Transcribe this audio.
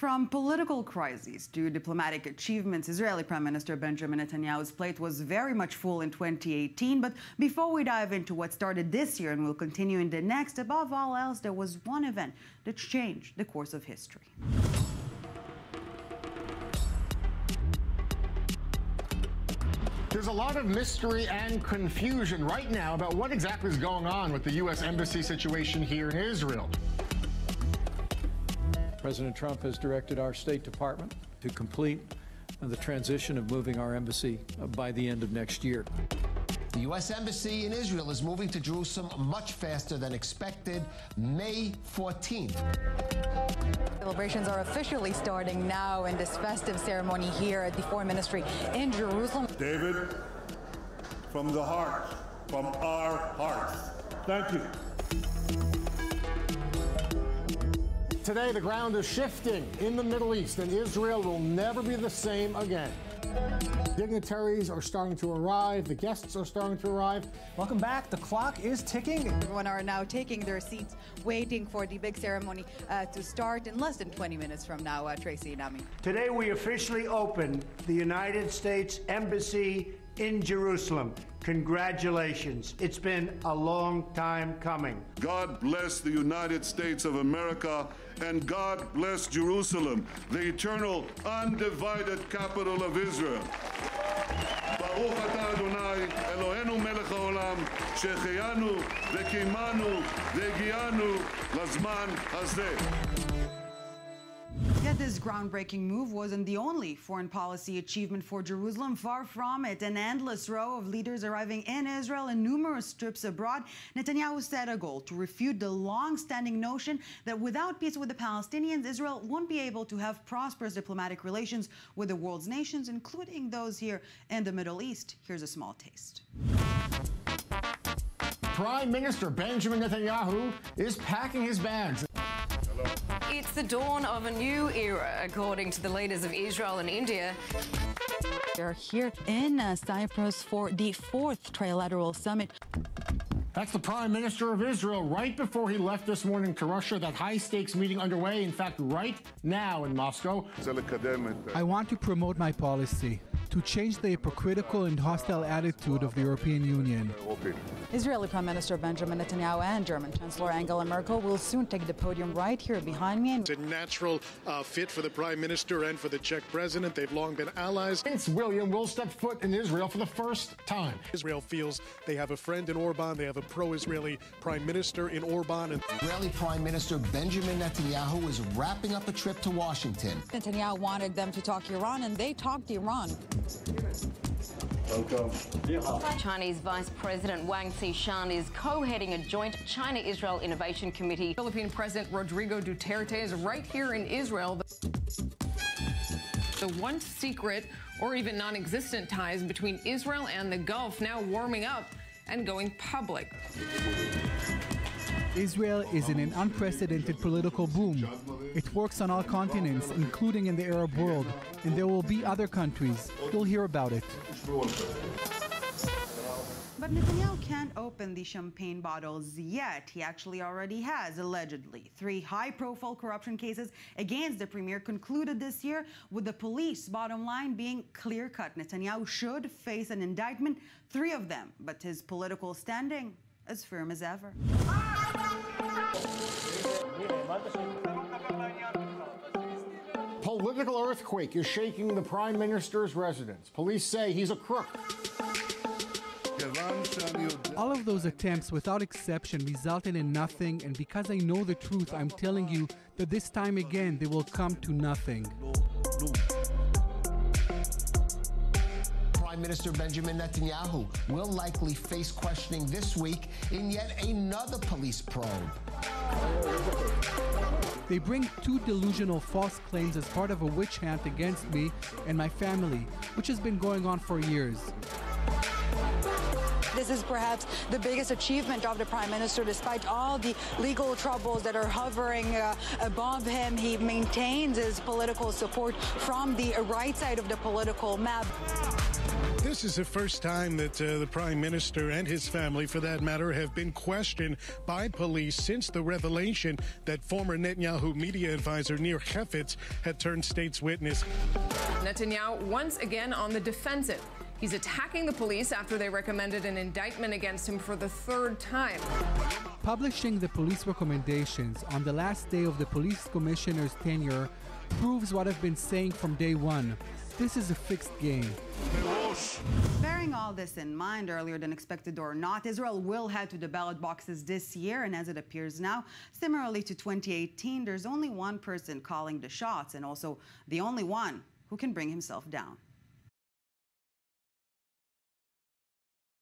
From political crises to diplomatic achievements, Israeli Prime Minister Benjamin Netanyahu's plate was very much full in 2018. But before we dive into what started this year and will continue in the next, above all else, there was one event that changed the course of history. There's a lot of mystery and confusion right now about what exactly is going on with the U.S. Embassy situation here in Israel. President Trump has directed our State Department to complete the transition of moving our embassy by the end of next year. The U.S. Embassy in Israel is moving to Jerusalem much faster than expected, May 14th. Celebrations are officially starting now in this festive ceremony here at the Foreign Ministry in Jerusalem. David, from the heart, from our hearts, thank you. Today, the ground is shifting in the Middle East, and Israel will never be the same again. Dignitaries are starting to arrive. The guests are starting to arrive. Welcome back. The clock is ticking. Everyone are now taking their seats, waiting for the big ceremony to start in less than 20 minutes from now, Tracy and Ami. Today, we officially open the United States Embassy in Jerusalem. Congratulations. It's been a long time coming. God bless the United States of America, and God bless Jerusalem, the eternal, undivided capital of Israel. Baruch atah Adonai, Eloheinu melech haolam, shehecheyanu v'kimanu v'egianu lazman hazeh. Yet this groundbreaking move wasn't the only foreign policy achievement for Jerusalem. Far from it, an endless row of leaders arriving in Israel and numerous trips abroad. Netanyahu set a goal to refute the long-standing notion that without peace with the Palestinians, Israel won't be able to have prosperous diplomatic relations with the world's nations, including those here in the Middle East. Here's a small taste. Prime Minister Benjamin Netanyahu is packing his bags. It's the dawn of a new era, according to the leaders of Israel and India. They're here in Cyprus for the 4th trilateral summit. That's the Prime Minister of Israel right before he left this morning to Russia. That high-stakes meeting underway, in fact, right now in Moscow. I want to promote my policy to change the hypocritical and hostile attitude of the European Union. Israeli Prime Minister Benjamin Netanyahu and German Chancellor Angela Merkel will soon take the podium right here behind me. It's a natural fit for the Prime Minister and for the Czech President. They've long been allies. Prince William will step foot in Israel for the first time. Israel feels they have a friend in Orban. They have a pro-Israeli Prime Minister in Orban. And Israeli Prime Minister Benjamin Netanyahu is wrapping up a trip to Washington. Netanyahu wanted them to talk Iran, and they talked Iran. Chinese Vice President Wang Qishan is co-heading a joint China-Israel Innovation Committee. Philippine President Rodrigo Duterte is right here in Israel. The once secret or even non-existent ties between Israel and the Gulf now warming up and going public. Israel is in an unprecedented political boom. It works on all continents, including in the Arab world, and there will be other countries. You'll hear about it. But Netanyahu can't open the champagne bottles yet. He actually already has, allegedly. 3 high-profile corruption cases against the premier concluded this year, with the police bottom line being clear-cut. Netanyahu should face an indictment, 3 of them, but his political standing as firm as ever. Political earthquake is shaking the Prime Minister's residence. Police say he's a crook. All of those attempts, without exception, resulted in nothing, and because I know the truth, I'm telling you that this time again they will come to nothing. Prime Minister Benjamin Netanyahu will likely face questioning this week in yet another police probe. They bring 2 delusional false claims as part of a witch hunt against me and my family, which has been going on for years. This is perhaps the biggest achievement of the Prime Minister. Despite all the legal troubles that are hovering above him, he maintains his political support from the right side of the political map. This is the first time that the Prime Minister and his family, for that matter, have been questioned by police since the revelation that former Netanyahu media advisor Nir Hefetz had turned state's witness. Netanyahu once again on the defensive. He's attacking the police after they recommended an indictment against him for the third time. Publishing the police recommendations on the last day of the police commissioner's tenure proves what I've been saying from day one. This is a fixed game. Bearing all this in mind, earlier than expected or not, Israel will head to the ballot boxes this year, and as it appears now, similarly to 2018, there's only one person calling the shots, and also the only one who can bring himself down.